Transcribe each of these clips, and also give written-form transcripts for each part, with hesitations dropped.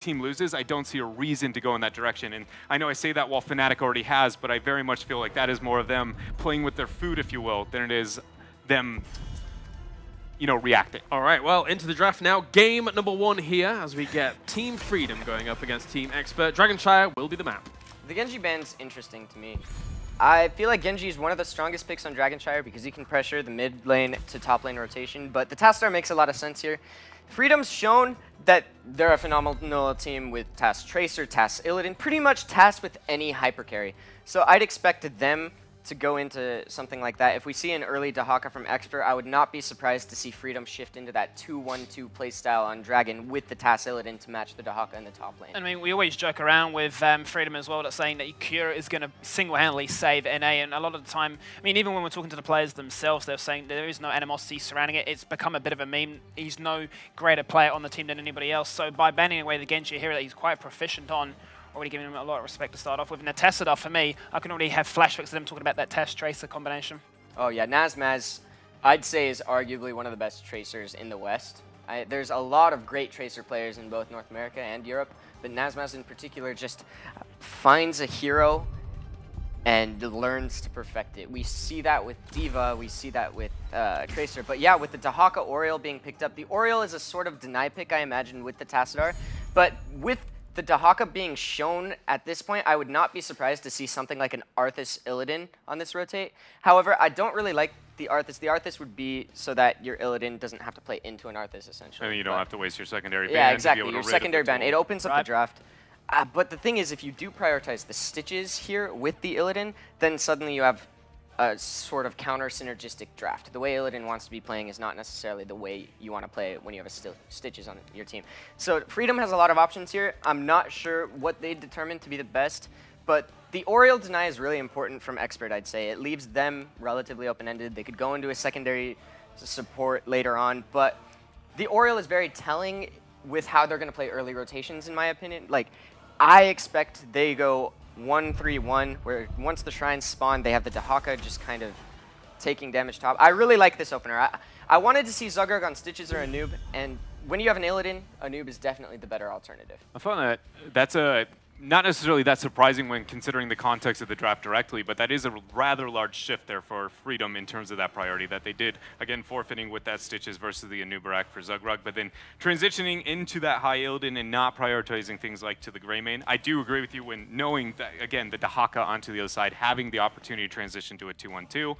team loses, I don't see a reason to go in that direction. And I know I say that while Fnatic already has, but I very much feel like that is more of them playing with their food, if you will, than it is them, you know, reacting. All right, well, into the draft now. Game number 1 here as we get Team Freedom going up against Team Expert. Dragonshire will be the map. The Genji ban's interesting to me. I feel like Genji is one of the strongest picks on Dragonshire because he can pressure the mid lane to top lane rotation, but the Tassadar makes a lot of sense here. Freedom's shown that they're a phenomenal team with TAS Tracer, TAS Illidan, pretty much TAS with any hyper carry. So I'd expect them to go into something like that. If we see an early Dahaka from Expert, I would not be surprised to see Freedom shift into that 2-1-2 playstyle on Dragon with the TAS Illidan to match the Dahaka in the top lane. I mean, we always joke around with Freedom as well, that's saying that Cure is going to single-handedly save NA, and a lot of the time, I mean, even when we're talking to the players themselves, they're saying there is no animosity surrounding it. It's become a bit of a meme. He's no greater player on the team than anybody else, so by banning away the Genji here that he's quite proficient on, already giving him a lot of respect to start off with. And the Tassadar, for me, I can already have flashbacks of them talking about that TAS Tracer combination. Oh yeah, Nazmaz, I'd say, is arguably one of the best Tracers in the West. There's a lot of great Tracer players in both North America and Europe, but Nazmaz in particular just finds a hero and learns to perfect it. We see that with D.Va, we see that with Tracer, but yeah, with the Dahaka Oriole being picked up, the Oriole is a sort of deny pick, I imagine, with the Tassadar, but with the Dahaka being shown at this point, I would not be surprised to see something like an Arthas Illidan on this rotate. However, I don't really like the Arthas. The Arthas would be so that your Illidan doesn't have to play into an Arthas, essentially. I mean, you don't have to waste your secondary ban. Yeah, exactly. To be able Your to secondary ban. It opens up Right. the draft. But the thing is, if you do prioritize the stitches here with the Illidan, then suddenly you have a sort of counter-synergistic draft. The way Illidan wants to be playing is not necessarily the way you want to play when you have stitches on your team. So Freedom has a lot of options here. I'm not sure what they determine to be the best, but the Oriole deny is really important from Expert, I'd say. It leaves them relatively open-ended. They could go into a secondary support later on, but the Oriole is very telling with how they're going to play early rotations, in my opinion. Like, I expect they go 1-3-1, where once the shrines spawn, they have the Dahaka just kind of taking damage top. I really like this opener. I wanted to see Zuggerg on Stitches or a noob, and when you have an Illidan, a noob is definitely the better alternative. I found that that's not necessarily that surprising when considering the context of the draft directly, but that is a rather large shift there for Freedom in terms of that priority that they did, again, forfeiting with that Stitches versus the Anubarak for Zugrug, but then transitioning into that high Illidan and not prioritizing things like to the Greymane. I do agree with you when knowing that, again, the Dahaka onto the other side, having the opportunity to transition to a 2-1-2.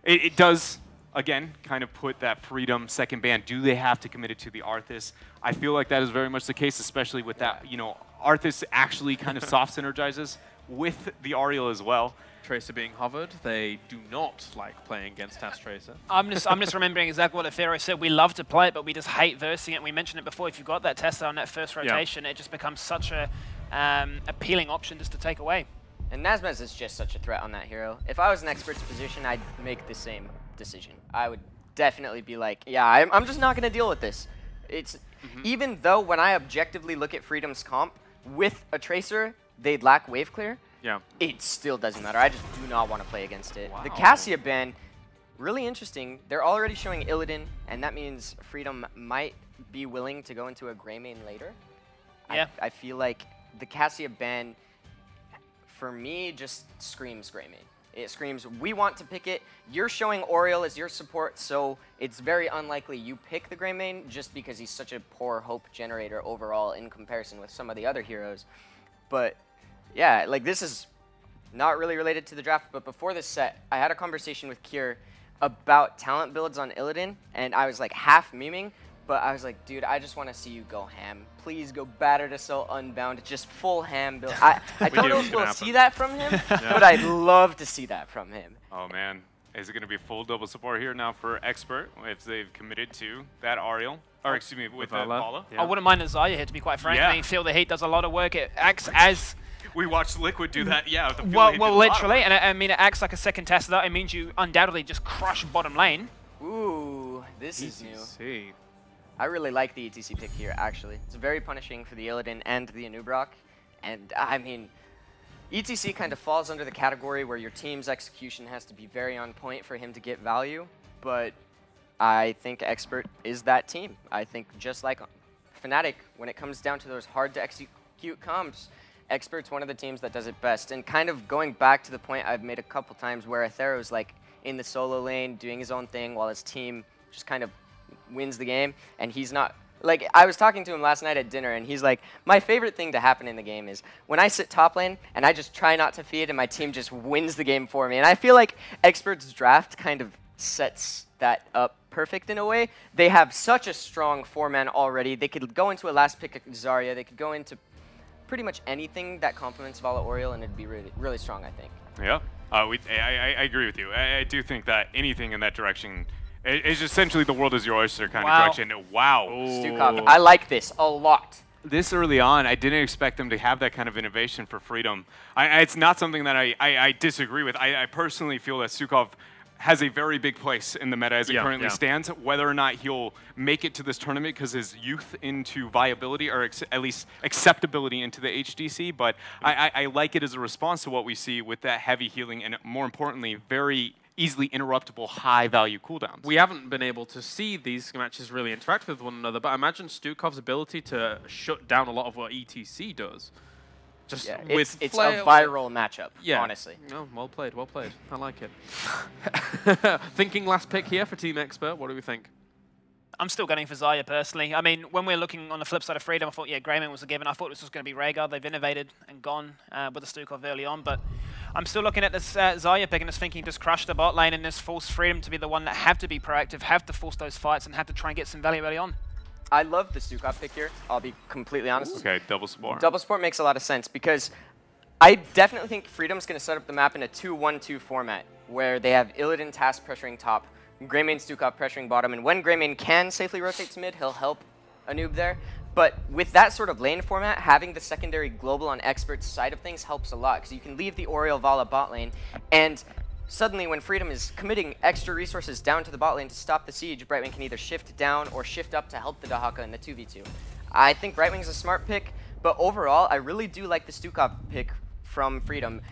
It does, again, kind of put that Freedom second ban. Do they have to commit it to the Arthas? I feel like that is very much the case, especially with that, you know, Arthas actually kind of soft synergizes with the Oriole as well. Tracer being hovered, they do not like playing against TAS Tracer. I'm just remembering exactly what Aphero said. We love to play it, but we just hate versing it. We mentioned it before. If you've got that Tesla on that first rotation, it just becomes such a appealing option just to take away. And Nazmaz is just such a threat on that hero. If I was in Expert's position, I'd make the same decision. I would definitely be like, yeah, I'm just not going to deal with this. It's even though when I objectively look at Freedom's comp, with a Tracer, they'd lack wave clear. Yeah. It still doesn't matter. I just do not want to play against it. Wow. The Cassia ban, really interesting. They're already showing Illidan, and that means Freedom might be willing to go into a Greymane later. Yeah. I feel like the Cassia ban, for me, just screams Greymane. It screams, we want to pick it. You're showing Oriole as your support, so it's very unlikely you pick the Greymane just because he's such a poor hope generator overall in comparison with some of the other heroes. But yeah, like this is not really related to the draft, but before this set, I had a conversation with Kier about talent builds on Illidan, and I was like half memeing, but I was like, dude, I just want to see you go ham. Please go Batter to Soul Unbound, just full ham build. I don't know if we'll see that from him, but I'd love to see that from him. Oh man, is it going to be full double support here now for Expert if they've committed to that Oriole? Or excuse me, with Paula? I wouldn't mind a Zaya here, to be quite frank. Yeah. I mean, Feel the Heat does a lot of work. It acts as... We watched Liquid do that, yeah. The well, literally, and I mean, it acts like a second Tassadar. It means you undoubtedly just crush bottom lane. Ooh, this is new. ETC. I really like the ETC pick here, actually. It's very punishing for the Illidan and the Anubrak. And, I mean, ETC kind of falls under the category where your team's execution has to be very on point for him to get value. But I think Expert is that team. I think just like Fnatic, when it comes down to those hard-to-execute comps, Expert's one of the teams that does it best. And kind of going back to the point I've made a couple times where Athero's like in the solo lane doing his own thing while his team just kind of wins the game, and he's not. Like, I was talking to him last night at dinner, and he's like, my favorite thing to happen in the game is when I sit top lane, and I just try not to feed, and my team just wins the game for me. And I feel like Expert's draft kind of sets that up perfect in a way. They have such a strong 4-man already. They could go into a last pick of Zarya. They could go into pretty much anything that complements Vala Oriole, and it'd be really, really strong, I think. Yeah, I agree with you. I do think that anything in that direction it's essentially the world is your oyster kind of direction. Wow. Stukov, I like this a lot. This early on, I didn't expect them to have that kind of innovation for Freedom. It's not something that I disagree with. I personally feel that Stukov has a very big place in the meta as it currently stands. Whether or not he'll make it to this tournament because his youth into viability or at least acceptability into the HGC, but I like it as a response to what we see with that heavy healing and, more importantly, very easily interruptible high-value cooldowns. We haven't been able to see these matches really interact with one another, but I imagine Stukov's ability to shut down a lot of what ETC does. Just with it's a viral matchup, honestly. No, well played, well played. I like it. Thinking last pick here for Team Expert, what do we think? I'm still going for Zarya personally. I mean, when we're looking on the flip side of Freedom, I thought, yeah, Greymane was a given. I thought this was going to be Rhaegar. They've innovated and gone with the Stukov early on, but I'm still looking at this Zarya pick and just thinking just crush the bot lane and just force Freedom to be the one that have to be proactive, have to force those fights, and have to try and get some value early on. I love the Stukov pick here. I'll be completely honest. Okay, double support. Double support makes a lot of sense because I definitely think Freedom's going to set up the map in a 2-1-2 format where they have Illidan task pressuring top, Greymane Stukov pressuring bottom, and when Greymane can safely rotate to mid, he'll help a noob there. But with that sort of lane format, having the secondary global on Expert's side of things helps a lot because you can leave the Oriole Vala bot lane, and suddenly when Freedom is committing extra resources down to the bot lane to stop the siege, Brightwing can either shift down or shift up to help the Dahaka in the 2v2. I think Brightwing's a smart pick, but overall, I really do like the Stukov pick from Freedom.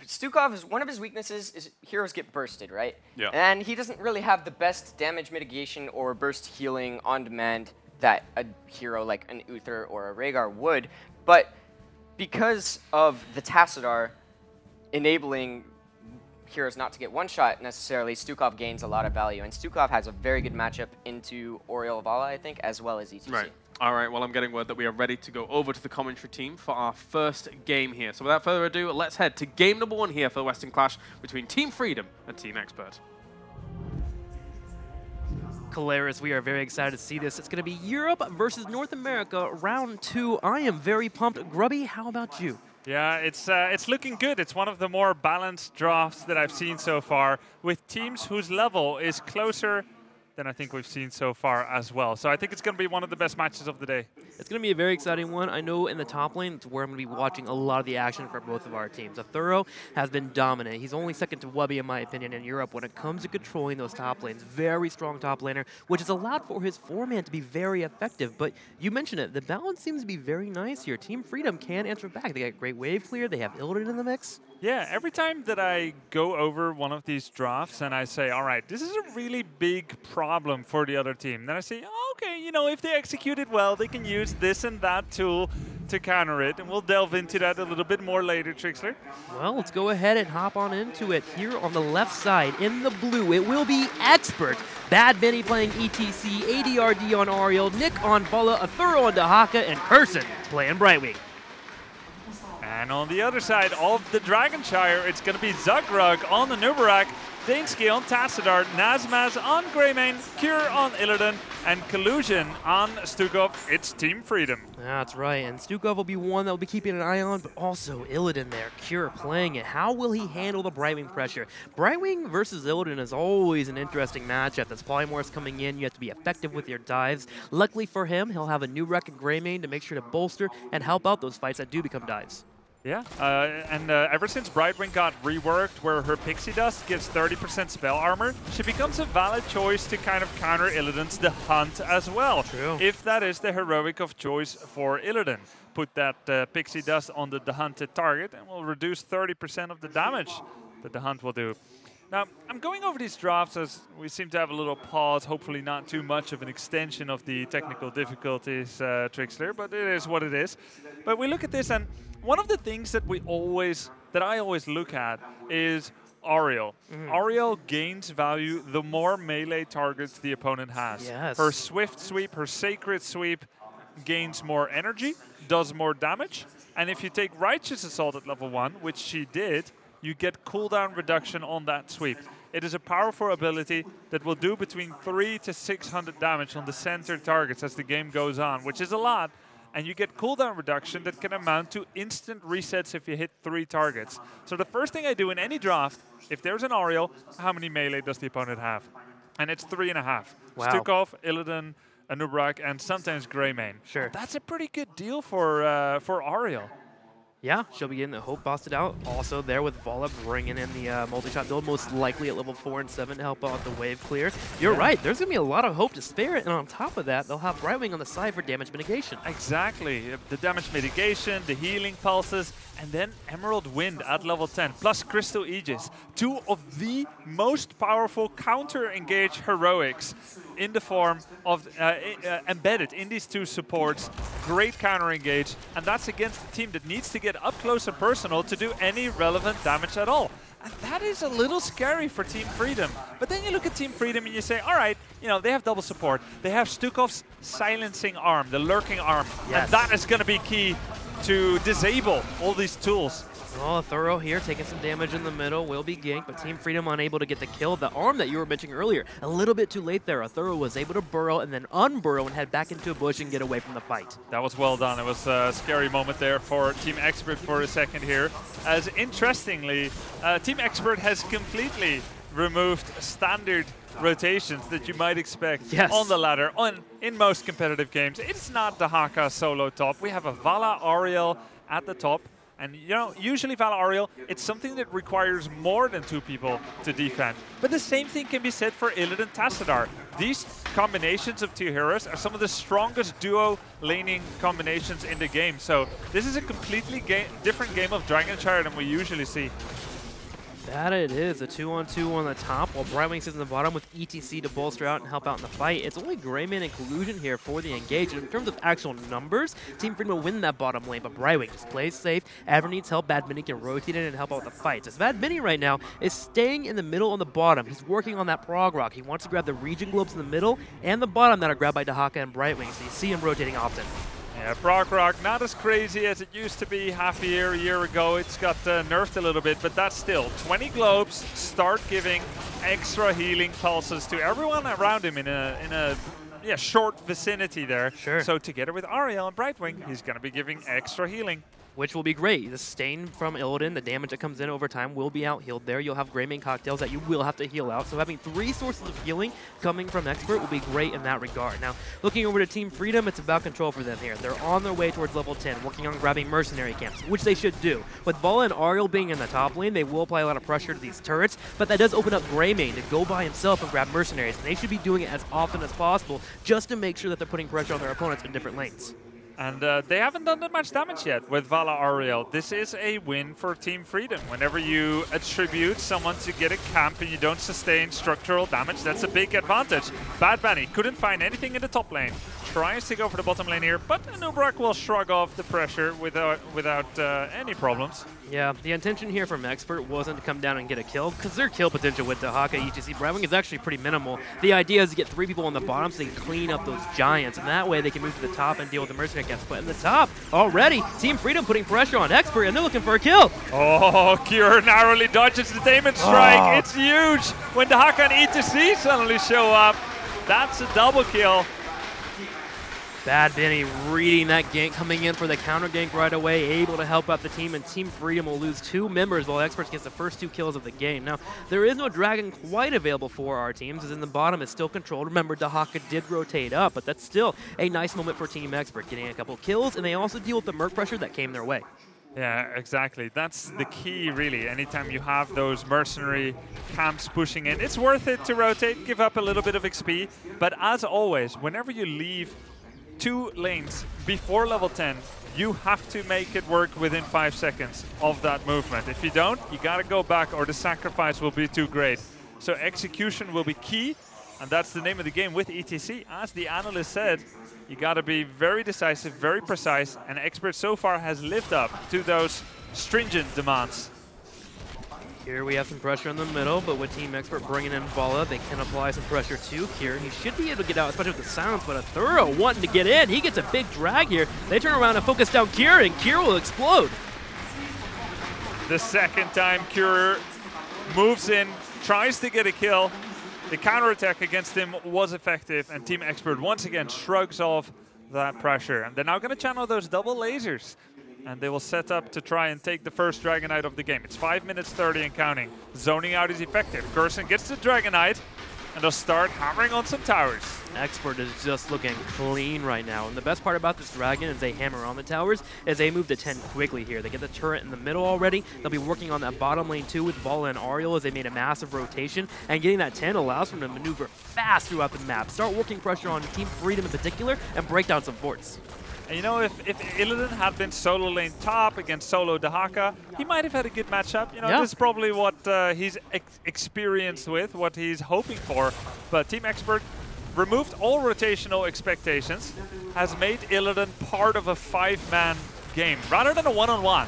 Stukov, is one of his weaknesses is heroes get bursted, right? Yeah. And he doesn't really have the best damage mitigation or burst healing on demand that a hero like an Uther or a Rhaegar would. But because of the Tassadar enabling heroes not to get one-shot necessarily, Stukov gains a lot of value. And Stukov has a very good matchup into Oriole Vala, I think, as well as ETC. Right. All right, well, I'm getting word that we are ready to go over to the commentary team for our first game here. So without further ado, let's head to game number 1 here for the Western Clash between Team Freedom and Team Expert. Caleris, we are very excited to see this. It's going to be Europe versus North America, round 2. I am very pumped. Grubby, how about you? Yeah, it's looking good. It's one of the more balanced drafts that I've seen so far, with teams whose level is closer than I think we've seen so far as well. So I think it's going to be one of the best matches of the day. It's going to be a very exciting one. I know in the top lane, it's where I'm going to be watching a lot of the action for both of our teams. Athuro has been dominant. He's only second to Wubby, in my opinion, in Europe when it comes to controlling those top lanes. Very strong top laner, which has allowed for his 4-man to be very effective. But you mentioned it, the balance seems to be very nice here. Team Freedom can answer back. They got great wave clear. They have Illidan in the mix. Yeah, every time that I go over one of these drafts and I say, all right, this is a really big problem for the other team, then I say, oh, okay, you know, if they execute it well, they can use this and that tool to counter it, and we'll delve into that a little bit more later, Trixler. Well, let's go ahead and hop on into it. Here on the left side, in the blue, it will be Expert. Bad Benny playing ETC, ADRD on Oriole, Nick on Vala, Athuro on Dahaka, and Curson playing Brightwing. And on the other side of the Dragonshire, it's going to be Zagrug on the Nubarak, Dainski on Tassadar, Nazmaz on Greymane, Cure on Illidan, and Collusion on Stukov. It's Team Freedom. That's right, and Stukov will be one that will be keeping an eye on, but also Illidan there, Cure playing it. How will he handle the Brightwing pressure? Brightwing versus Illidan is always an interesting matchup. That's Polymorphs coming in, you have to be effective with your dives. Luckily for him, he'll have a new Wreck and Greymane to make sure to bolster and help out those fights that do become dives. Yeah, and ever since Brightwing got reworked, where her Pixie Dust gives 30% spell armor, she becomes a valid choice to kind of counter Illidan's The Hunt as well. True. If that is the heroic of choice for Illidan. Put that Pixie Dust on the hunted target and will reduce 30% of the damage that the Hunt will do. Now, I'm going over these drafts as we seem to have a little pause, hopefully not too much of an extension of the technical difficulties, Trixler, but it is what it is. But we look at this, and one of the things that I always look at is Ariel. Ariel gains value the more melee targets the opponent has. Yes. Her swift sweep, her sacred sweep gains more energy, does more damage, and if you take Righteous Assault at level 1, which she did, you get cooldown reduction on that sweep. It is a powerful ability that will do between 300 to 600 damage on the center targets as the game goes on, which is a lot. And you get cooldown reduction that can amount to instant resets if you hit 3 targets. So the first thing I do in any draft, if there's an Ariel, how many melee does the opponent have? And it's 3.5. Wow. Stukov, Illidan, Anub'arak, and sometimes Greymane. Sure. That's a pretty good deal for Ariel. Yeah, she'll be getting the Hope busted out. Also there with Vala bringing in the multi-shot build, most likely at level 4 and 7 to help out the wave clear. You're right, there's going to be a lot of Hope to spare it, and on top of that, they'll have Brightwing on the side for damage mitigation. Exactly. The damage mitigation, the healing pulses, and then Emerald Wind at level 10, plus Crystal Aegis. 2 of the most powerful counter-engage heroics in the form of embedded in these 2 supports. Great counter-engage, and that's against a team that needs to get up close and personal to do any relevant damage at all. And that is a little scary for Team Freedom. But then you look at Team Freedom and you say, all right, you know, they have double support. They have Stukov's silencing arm, the lurking arm. Yes. And that is going to be key to disable all these tools. Well, Thorough here taking some damage in the middle, will be ganked, but Team Freedom unable to get the kill. The arm that you were mentioning earlier, a little bit too late there. Thorough was able to burrow and then unburrow and head back into a bush and get away from the fight. That was well done. It was a scary moment there for Team Expert for a second here. As interestingly, Team Expert has completely removed standard rotations that you might expect on the ladder in most competitive games. It's not the Haka solo top. We have a Vala Ariel at the top. And, you know, usually Vala Ariel, it's something that requires more than 2 people to defend. But the same thing can be said for Illidan Tassadar. These combinations of 2 heroes are some of the strongest duo laning combinations in the game. So this is a completely different game of Dragonshire than we usually see. That it is, a 2-on-2 on the top, while Brightwing sits in the bottom with ETC to bolster out and help out in the fight. It's only Greymane and Collusion here for the engage. And in terms of actual numbers, Team Freedom will win that bottom lane, but Brightwing just plays safe. Ever needs help, Bad Mini can rotate in and help out with the fights. As Bad Mini right now is staying in the middle on the bottom. He's working on that prog rock. He wants to grab the region globes in the middle and the bottom that are grabbed by Dahaka and Brightwing, so you see him rotating often. Yeah, Prog Rock, not as crazy as it used to be half a year ago. It's got nerfed a little bit, but that's still 20 globes, start giving extra healing pulses to everyone around him in a short vicinity there. Sure. So together with Ariel and Brightwing, he's going to be giving extra healing. Which will be great. The stain from Illidan, the damage that comes in over time, will be out-healed there. You'll have Greymane cocktails that you will have to heal out. So having 3 sources of healing coming from Expert will be great in that regard. Now, looking over to Team Freedom, it's about control for them here. They're on their way towards level 10, working on grabbing mercenary camps, which they should do. With Vala and Ariel being in the top lane, they will apply a lot of pressure to these turrets, but that does open up Greymane to go by himself and grab mercenaries. And they should be doing it as often as possible just to make sure that they're putting pressure on their opponents in different lanes. And they haven't done that much damage yet with Vala Ariel. This is a win for Team Freedom. Whenever you attribute someone to get a camp and you don't sustain structural damage, that's a big advantage. Bad Bunny couldn't find anything in the top lane. Tries to go for the bottom lane here, but Anub'arak will shrug off the pressure without any problems. Yeah, the intention here from Expert wasn't to come down and get a kill, because their kill potential with the Haka ETC Brightwing is actually pretty minimal. The idea is to get 3 people on the bottom so they can clean up those giants, and that way they can move to the top and deal with the mercenary camps. But in the top, already, Team Freedom putting pressure on Expert, and they're looking for a kill. Oh, Cure narrowly dodges the Damon Strike. It's huge when the Haka and ETC suddenly show up. That's a double kill. Bad Benny reading that gank, coming in for the counter gank right away, able to help out the team, and Team Freedom will lose 2 members while Experts gets the first 2 kills of the game. Now, there is no Dragon quite available for our teams, as in the bottom is still controlled. Remember, Dahaka did rotate up, but that's still a nice moment for Team Expert, getting a couple kills, and they also deal with the Merc pressure that came their way. Yeah, exactly. That's the key, really. Anytime you have those mercenary camps pushing in, it's worth it to rotate, give up a little bit of XP, but as always, whenever you leave 2 lanes before level 10, you have to make it work within 5 seconds of that movement. If you don't, you gotta go back or the sacrifice will be too great. So execution will be key, and that's the name of the game with ETC. As the analyst said, you gotta be very decisive, very precise, and Expert so far has lived up to those stringent demands. Here we have some pressure in the middle, but with Team Expert bringing in Bala, they can apply some pressure too. Here, he should be able to get out, especially with the silence, but a Thorough wanting to get in. He gets a big drag here. They turn around and focus down Cure, and Cure will explode. The second time Cure moves in, tries to get a kill. The counterattack against him was effective, and Team Expert once again shrugs off that pressure. And they're now going to channel those double lasers, and they will set up to try and take the first Dragonite of the game. It's 5 minutes 30 and counting. Zoning out is effective. Gerson gets the Dragonite, and they'll start hammering on some towers. Expert is just looking clean right now. And the best part about this Dragon as they hammer on the towers is they move to 10 quickly here. They get the turret in the middle already. They'll be working on that bottom lane too with Bala and Ariel as they made a massive rotation. And getting that 10 allows them to maneuver fast throughout the map. Start working pressure on Team Freedom in particular and break down some forts. And you know, if Illidan had been solo lane top against solo Dahaka, he might have had a good matchup. You know, yeah. This is probably what he's experienced with, what he's hoping for. But Team Expert removed all rotational expectations, has made Illidan part of a 5-man game rather than a one-on-one.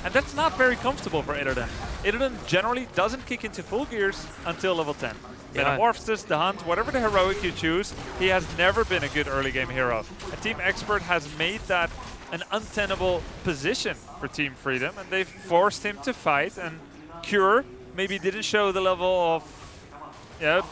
And that's not very comfortable for Illidan. Illidan generally doesn't kick into full gears until level 10. Metamorphosis, the Hunt, whatever the heroic you choose, he has never been a good early game hero. And Team Expert has made that an untenable position for Team Freedom, and they've forced him to fight. And Cure maybe didn't show the level of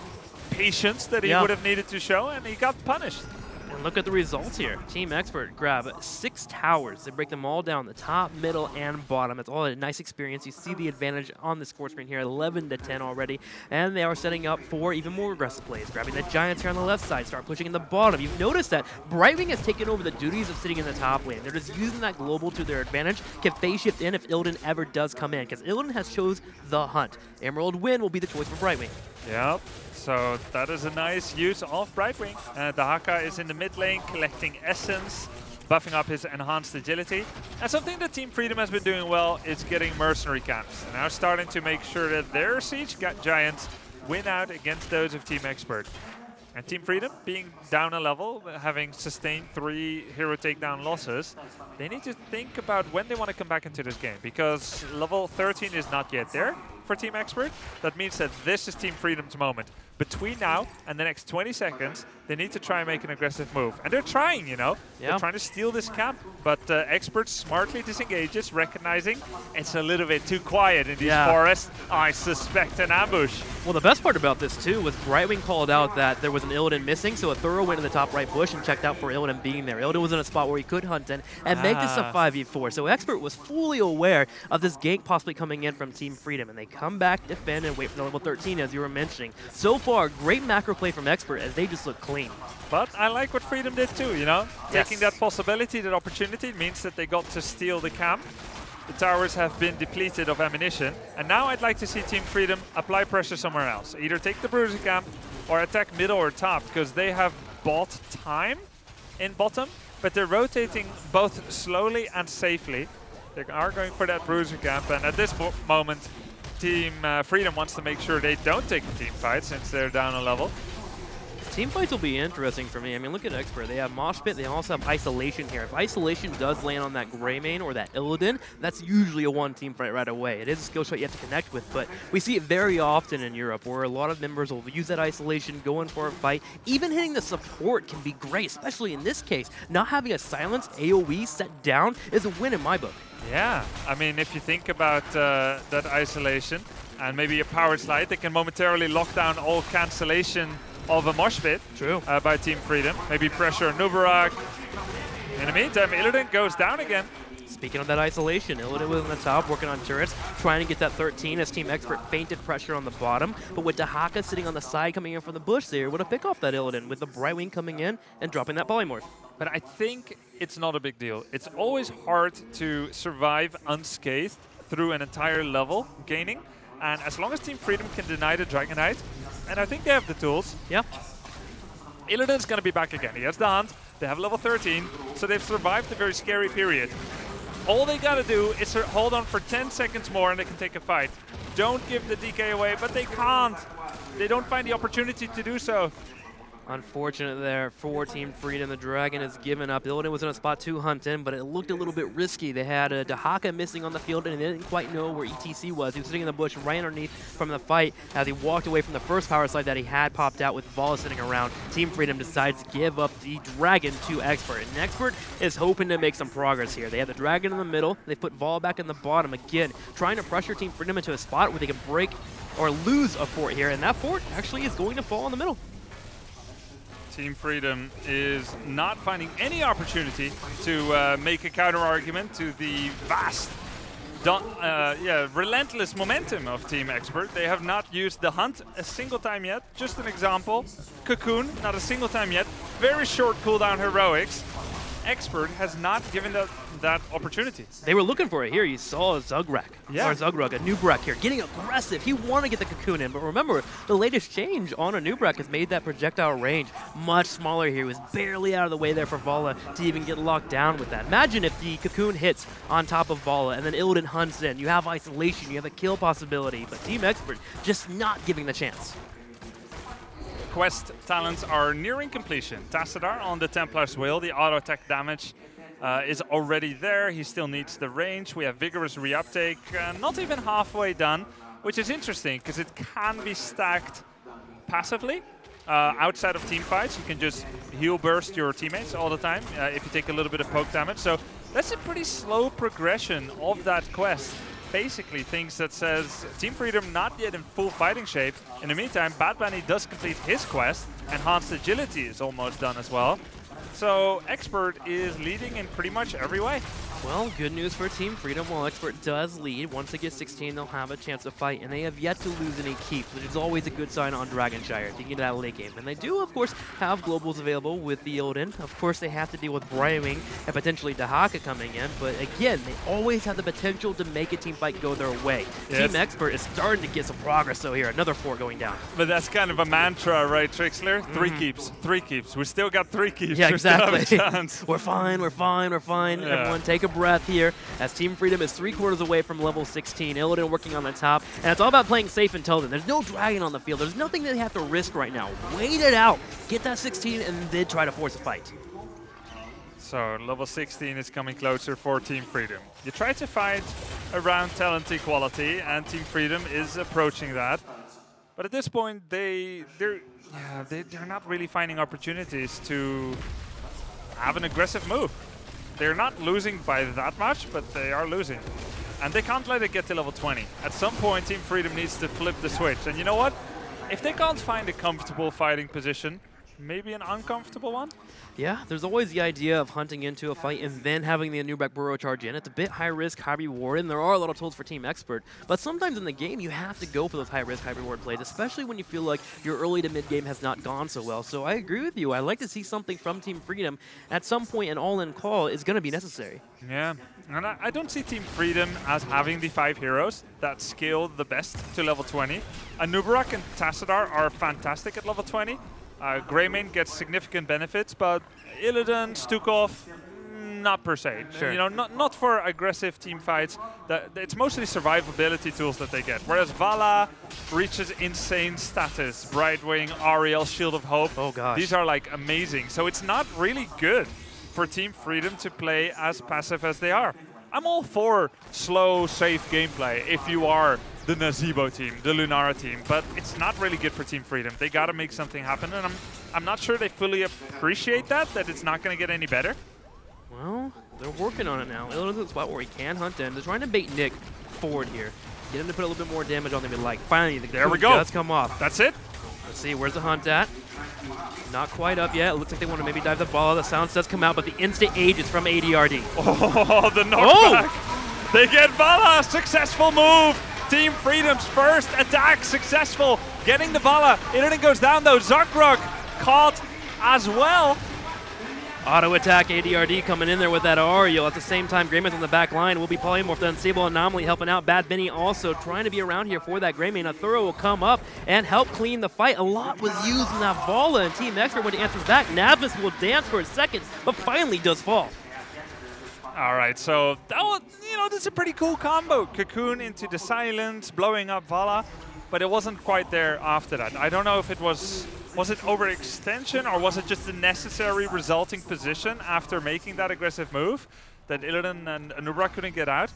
patience that he would have needed to show, and he got punished. And look at the results here. Team Expert grab 6 towers. They break them all down, the top, middle, and bottom. It's all a nice experience. You see the advantage on the score screen here, 11 to 10 already. And they are setting up for even more aggressive plays. Grabbing the Giants here on the left side, start pushing in the bottom. You've noticed that Brightwing has taken over the duties of sitting in the top lane. They're just using that global to their advantage. Can phase shift in if Illidan ever does come in, because Illidan has chose the Hunt. Emerald Wind will be the choice for Brightwing. Yep. So that is a nice use of Brightwing. Dahaka is in the mid lane collecting essence, buffing up his enhanced agility. And something that Team Freedom has been doing well is getting mercenary camps. And now starting to make sure that their Siege Giants win out against those of Team Expert. And Team Freedom, being down a level, having sustained 3 hero takedown losses, they need to think about when they want to come back into this game, because level 13 is not yet there for Team Expert. That means that this is Team Freedom's moment. Between now and the next 20 seconds, they need to try and make an aggressive move. And they're trying, you know. Yeah. They're trying to steal this camp, but Expert smartly disengages, recognizing it's a little bit too quiet in these forests. I suspect an ambush. Well, the best part about this, too, was Brightwing called out that there was an Illidan missing, so a Thorough went in the top right bush and checked out for Illidan being there. Illidan was in a spot where he could hunt in and make this a 5v4. So Expert was fully aware of this gank possibly coming in from Team Freedom, and they come back, defend, and wait for the level 13, as you were mentioning. So far, great macro play from Expert as they just look clean. But I like what Freedom did too, you know? Taking that possibility, that opportunity, means that they got to steal the camp. The towers have been depleted of ammunition. And now I'd like to see Team Freedom apply pressure somewhere else. Either take the Bruiser camp or attack middle or top, because they have bought time in bottom, but they're rotating both slowly and safely. They are going for that Bruiser camp, and at this moment, Team Freedom wants to make sure they don't take the team fight since they're down a level. Team fights will be interesting for me. I mean, look at Expert. They have Mosh Pit. They also have Isolation here. If Isolation does land on that Greymane or that Illidan, that's usually a one-team fight right away. It is a skill shot you have to connect with, but we see it very often in Europe where a lot of members will use that Isolation, go in for a fight. Even hitting the support can be great, especially in this case. Not having a silence AoE set down is a win in my book. Yeah, I mean, if you think about that Isolation and maybe a Power Slide, they can momentarily lock down all cancellation of a mosh pit. True. By Team Freedom. Maybe pressure Nubarak. In the meantime, Illidan goes down again. Speaking of that Isolation, Illidan was on the top working on turrets, trying to get that 13 as Team Expert feinted pressure on the bottom. But with Dahaka sitting on the side coming in from the bush, they were able to pick off that Illidan with the Brightwing coming in and dropping that Polymorph. But I think it's not a big deal. It's always hard to survive unscathed through an entire level gaining. And as long as Team Freedom can deny the Dragonite, and I think they have the tools. Yeah. Illidan's going to be back again. He has the Hunt. They have level 13, so they've survived a very scary period. All they gotta do is hold on for 10 seconds more and they can take a fight. Don't give the DK away, but they can't. They don't find the opportunity to do so. Unfortunate there for Team Freedom. The Dragon has given up. Illidan was in a spot to hunt in, but it looked a little bit risky. They had Dahaka missing on the field, and they didn't quite know where ETC was. He was sitting in the bush right underneath from the fight as he walked away from the first power slide that he had popped out with Vala sitting around. Team Freedom decides to give up the Dragon to Expert, and Expert is hoping to make some progress here. They have the Dragon in the middle. They put Vala back in the bottom again, trying to pressure Team Freedom into a spot where they can break or lose a fort here, and that fort actually is going to fall in the middle. Team Freedom is not finding any opportunity to make a counter-argument to the vast, relentless momentum of Team Expert. They have not used the Hunt a single time yet. Just an example. Cocoon, not a single time yet. Very short cooldown heroics. Expert has not given that opportunity. They were looking for it here. You saw a Zugrak, or Zugrak, a Nubrak here, getting aggressive. He wanted to get the Cocoon in, but remember, the latest change on a Nubrak has made that projectile range much smaller here. He was barely out of the way there for Vala to even get locked down with that. Imagine if the Cocoon hits on top of Vala and then Illidan hunts in. You have isolation, you have a kill possibility, but Team Expert just not giving the chance. Quest talents are nearing completion. Tassadar on the Templar's Will, the auto attack damage is already there. He still needs the range. We have vigorous reuptake, not even halfway done, which is interesting because it can be stacked passively. Outside of team fights, you can just heal burst your teammates all the time if you take a little bit of poke damage. So that's a pretty slow progression of that quest. Basically things that says Team Freedom not yet in full fighting shape. In the meantime, Bad Bunny does complete his quest. Enhanced Agility is almost done as well. So Expert is leading in pretty much every way. Well, good news for Team Freedom. While Expert does lead, once they get 16, they'll have a chance to fight, and they have yet to lose any keeps, which is always a good sign on Dragonshire to get that late game. And they do, of course, have globals available with the Illidan. Of course, they have to deal with Brightwing and potentially Dahaka coming in, but again, they always have the potential to make a team fight go their way. Yes. Team Expert is starting to get some progress, though, here. Another 4 going down. But that's kind of a mantra, right, Trixler? 3 keeps, 3 keeps. We still got 3 keeps. Yeah, exactly. We still have a chance. We're fine, we're fine, we're fine. Yeah. Everyone take a breath here as Team Freedom is 3/4 away from level 16. Illidan working on the top, and it's all about playing safe until then. There's no Dragon on the field. There's nothing they have to risk right now. Wait it out, get that 16, and then try to force a fight. So level 16 is coming closer for Team Freedom. You try to fight around talent equality, and Team Freedom is approaching that. But at this point, they're not really finding opportunities to have an aggressive move. They're not losing by that much, but they are losing. And they can't let it get to level 20. At some point, Team Freedom needs to flip the switch. And you know what? If they can't find a comfortable fighting position, maybe an uncomfortable one? Yeah, there's always the idea of hunting into a fight and then having the Nubrak Burrow charge in. It's a bit high risk, high reward, and there are a lot of tools for Team Expert. But sometimes in the game, you have to go for those high risk, high reward plays, especially when you feel like your early to mid game has not gone so well. So I agree with you. I like to see something from Team Freedom. At some point, an all-in call is going to be necessary. Yeah, and I don't see Team Freedom as having the 5 heroes that scale the best to level 20. Nubrak and Tassadar are fantastic at level 20. Greymane gets significant benefits, but Illidan, Stukov, not per se. Sure. You know, not for aggressive team fights. It's mostly survivability tools that they get. Whereas Vala reaches insane status. Brightwing, Ariel, Shield of Hope. Oh gosh. These are like amazing. So it's not really good for Team Freedom to play as passive as they are. I'm all for slow, safe gameplay if you are the Nazeebo team, the Lunara team, but it's not really good for Team Freedom. They gotta make something happen, and I'm not sure they fully appreciate that it's not gonna get any better. Well, they're working on it now. Illidan's in a spot where he can hunt in. They're trying to bait Nick forward here. Get him to put a little bit more damage on them than like. Finally, there we go. Does come off. That's it. Let's see, where's the hunt at? Not quite up yet. It looks like they want to maybe dive the ball. The sound does come out, but the instant age is from ADRD. Oh, the knockback. Oh! They get Vala. Successful move. Team Freedom's first attack successful. Getting the Vala. Illidan goes down though. Zakrok caught as well. Auto attack, ADRD coming in there with that Ariel. At the same time, Greymane on the back line will be polymorphed. The Unstable Anomaly helping out. Bad Benny also trying to be around here for that Greymane. A Thorough will come up and help clean the fight. A lot was used in that Vala, and Team Expert when he answers back. Navis will dance for a second, but finally does fall. All right, so that was, that's a pretty cool combo. Cocoon into the silence, blowing up Vala, but it wasn't quite there after that. I don't know if it was it overextension or was it just the necessary resulting position after making that aggressive move that Illidan and Anubra couldn't get out?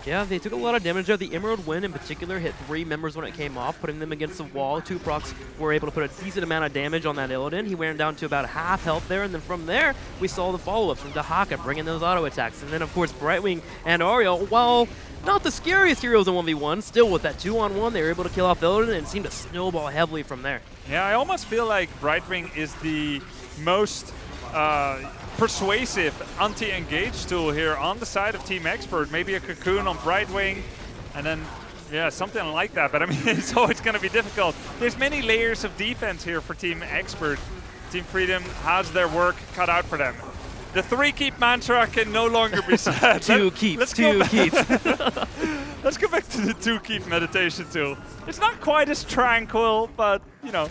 Yeah, they took a lot of damage there. The Emerald Wind in particular hit 3 members when it came off, putting them against the wall. 2 procs were able to put a decent amount of damage on that Illidan. He went down to about half health there, and then from there, we saw the follow-ups from Dahaka bringing those auto attacks. And then, of course, Brightwing and Ariel, while not the scariest heroes in 1v1, still with that 2-on-1, they were able to kill off Illidan and seemed to snowball heavily from there. Yeah, I almost feel like Brightwing is the most persuasive anti-engage tool here on the side of Team Expert. Maybe a Cocoon on Brightwing, and then, yeah, something like that. But I mean, it's always going to be difficult. There's many layers of defense here for Team Expert. Team Freedom has their work cut out for them. The 3-keep mantra can no longer be said. 2 keeps, 2 keeps. Let's go back to the 2-keep meditation tool. It's not quite as tranquil, but, yeah,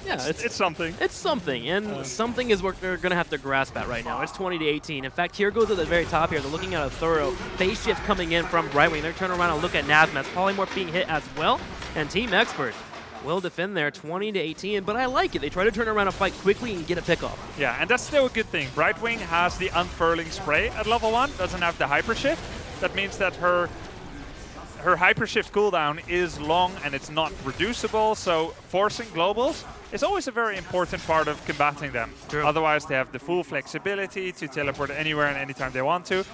it's something. It's something, and something is what they're going to have to grasp at right now. It's 20-18. In fact, here goes at the very top here. They're looking at a Thorough phase shift coming in from Brightwing. They're turning around and look at Nazmaz. Polymorph being hit as well, and Team Expert will defend there 20-18, but I like it. They try to turn around and fight quickly and get a pick off. Yeah, and that's still a good thing. Brightwing has the unfurling spray at level 1, doesn't have the hyper shift. That means that her hyper shift cooldown is long and it's not reducible, so forcing globals is always a very important part of combating them. True. Otherwise, they have the full flexibility to teleport anywhere and anytime they want to.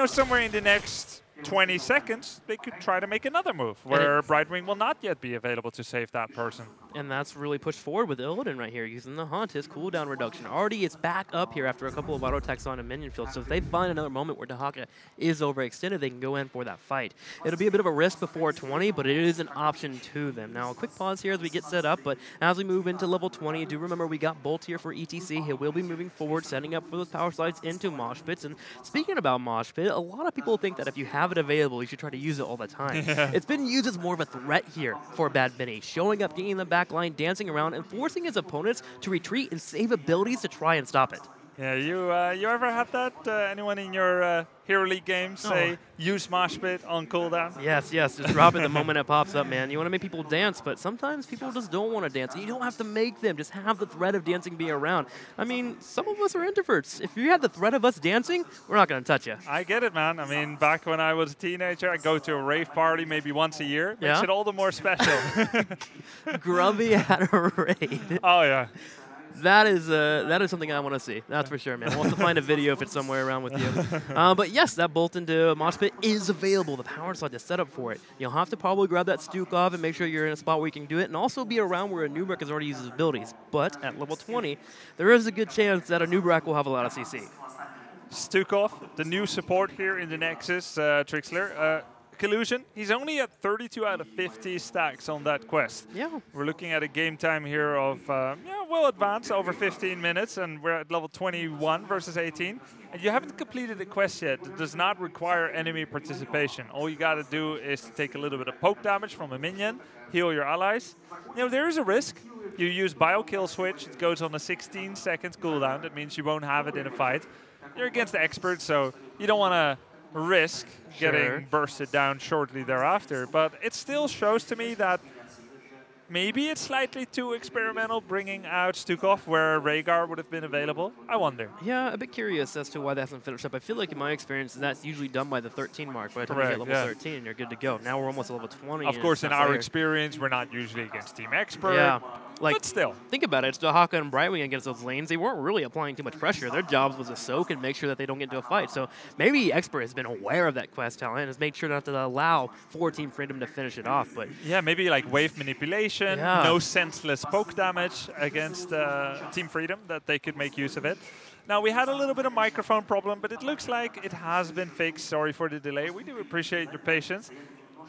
Somewhere in the next 20 seconds, they could try to make another move where Brightwing will not yet be available to save that person. And that's really pushed forward with Illidan right here, using the Haunt, his cooldown reduction. Already it's back up here after a couple of auto attacks on a minion field, so if they find another moment where Dahaka is overextended, they can go in for that fight. It'll be a bit of a risk before 20, but it is an option to them. Now, a quick pause here as we get set up, but as we move into level 20, do remember we got Bolt here for ETC. He will be moving forward, setting up for those power slides into mosh pits. And speaking about mosh pit, a lot of people think that if you have it available, you should try to use it all the time. Yeah. It's been used as more of a threat here for Bad Benny, showing up, getting in the back line, dancing around, and forcing his opponents to retreat and save abilities to try and stop it. Yeah, you ever had that? Anyone in your Hero League games say use mosh pit on cooldown? Yes, just drop it the moment it pops up, man. You want to make people dance, but sometimes people just don't want to dance. You don't have to make them. Just have the threat of dancing be around. I mean, some of us are introverts. If you had the threat of us dancing, we're not going to touch you. I get it, man. I mean, back when I was a teenager, I'd go to a rave party maybe once a year. Makes it all the more special. Grubby at a raid. Oh, yeah. That is something I want to see. That's for sure, man. We'll have to find a video if it's somewhere around with you. But yes, that bolt into Mosh Pit is available. The power slide to set up for it. You'll have to probably grab that Stuk off and make sure you're in a spot where you can do it, and also be around where a Nubrak has already used his abilities. But at level 20, there is a good chance that a Nubrak will have a lot of CC. Stukov, the new support here in the Nexus, Trixler. Collusion, he's only at 32 out of 50 stacks on that quest. Yeah. We're looking at a game time here of, well advanced, over 15 minutes, and we're at level 21 versus 18. And you haven't completed the quest yet. It does not require enemy participation. All you gotta do is take a little bit of poke damage from a minion, heal your allies. There is a risk. You use Bio Kill Switch, it goes on a 16 seconds cooldown. That means you won't have it in a fight. You're against the expert, so you don't wanna risk getting bursted down shortly thereafter, but it still shows to me that maybe it's slightly too experimental bringing out Stukov where Rhaegar would have been available. I wonder. Yeah, a bit curious as to why that hasn't finished up. I feel like in my experience that's usually done by the 13 mark. By the time you get level 13, you're good to go. Now we're almost at level 20. Of course, in our experience, we're not usually against Team Expert. Yeah. But still. Think about it. It's Dahaka and Brightwing against those lanes. They weren't really applying too much pressure. Their jobs was to soak and make sure that they don't get into a fight. So maybe Expert has been aware of that quest talent and has made sure not to allow for Team Freedom to finish it off. But yeah, maybe like wave manipulation, no senseless poke damage against Team Freedom, that they could make use of it. Now, we had a little bit of microphone problem, but it looks like it has been fixed. Sorry for the delay. We do appreciate your patience.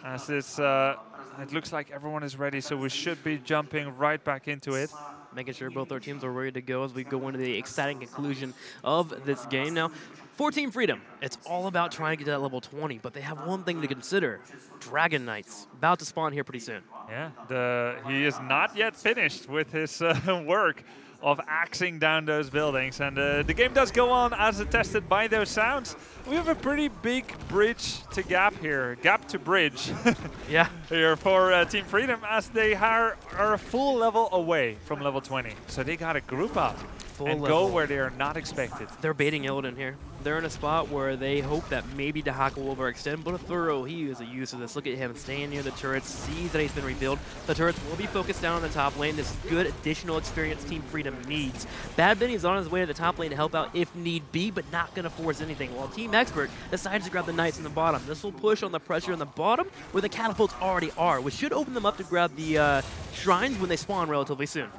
As this, it looks like everyone is ready, so we should be jumping right back into it. making sure both our teams are ready to go as we go into the exciting conclusion of this game. Now, for Team Freedom, it's all about trying to get to that level 20, but they have one thing to consider. Dragon Knights, about to spawn here pretty soon. Yeah, he is not yet finished with his work of axing down those buildings. And the game does go on as attested by those sounds. We have a pretty big bridge to gap here, gap to bridge. Yeah. Here for Team Freedom, as they are a full level away from level 20. So they got to group up and go where they are not expected. They're baiting Illidan here. They're in a spot where they hope that maybe Dahaka will overextend, but a Thorough, he is a use of this. Look at him staying near the turrets, sees that he's been revealed. The turrets will be focused down on the top lane. This is good additional experience Team Freedom needs. Bad Benny's on his way to the top lane to help out if need be, but not going to force anything, while Team Expert decides to grab the Knights in the bottom. This will push on the pressure in the bottom where the catapults already are, which should open them up to grab the shrines when they spawn relatively soon.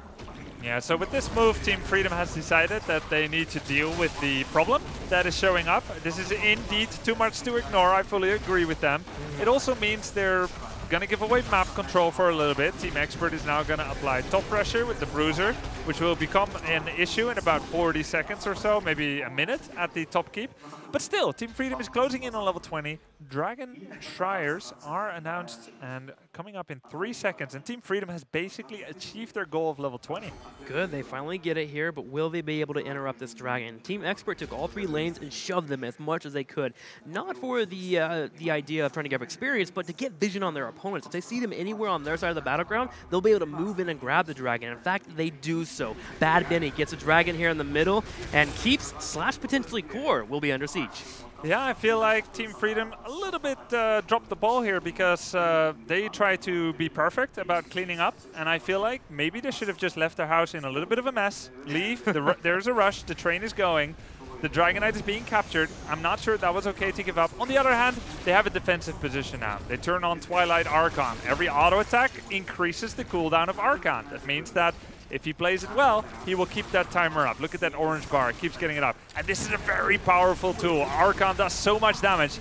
Yeah, so with this move, Team Freedom has decided that they need to deal with the problem that is showing up. This is indeed too much to ignore. I fully agree with them. It also means they're going to give away map control for a little bit. Team Expert is now going to apply top pressure with the Bruiser, which will become an issue in about 40 seconds or so, maybe a minute at the top keep. But still, Team Freedom is closing in on level 20. Dragon Shriers are announced and coming up in 3 seconds. And Team Freedom has basically achieved their goal of level 20. Good, they finally get it here, but will they be able to interrupt this Dragon? Team Expert took all 3 lanes and shoved them as much as they could. Not for the idea of trying to get experience, but to get vision on their opponents. If they see them anywhere on their side of the battleground, they'll be able to move in and grab the Dragon. In fact, they do so. Bad Benny gets a Dragon here in the middle, and keeps / potentially Core will be under siege. Yeah, I feel like Team Freedom a little bit dropped the ball here because they try to be perfect about cleaning up, and I feel like maybe they should have just left their house in a little bit of a mess. Leave, there's a rush, the train is going, the Dragon Knight is being captured. I'm not sure that was okay to give up. On the other hand, they have a defensive position now. They turn on Twilight Archon. Every auto attack increases the cooldown of Archon. That means that if he plays it well, he will keep that timer up. Look at that orange bar, it keeps getting it up. And this is a very powerful tool. Archon does so much damage.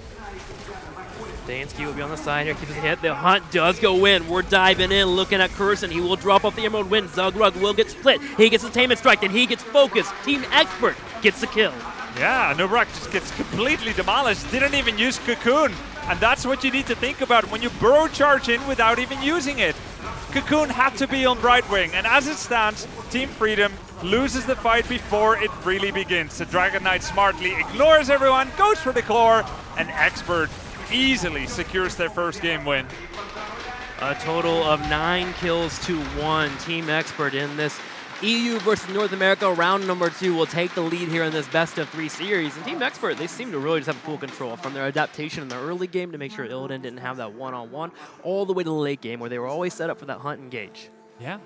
Dansky will be on the side here, keeps his hit. The hunt does go in. We're diving in, looking at Curson. He will drop off the Emerald Wind. Zugrug will get split. He gets the Tainment Strike, and he gets focused. Team Expert gets the kill. Yeah, Nubrak just gets completely demolished. Didn't even use Cocoon. And that's what you need to think about when you burrow charge in without even using it. Cocoon had to be on Brightwing, and as it stands, Team Freedom loses the fight before it really begins. The Dragon Knight smartly ignores everyone, goes for the core, and Expert easily secures their first game win. A total of 9 kills to 1. Team Expert in this EU versus North America round number 2 will take the lead here in this best-of-3 series. And Team Expert, they seem to really just have full control from their adaptation in the early game to make sure Illidan didn't have that one-on-one all the way to the late game where they were always set up for that hunt engage. Yeah,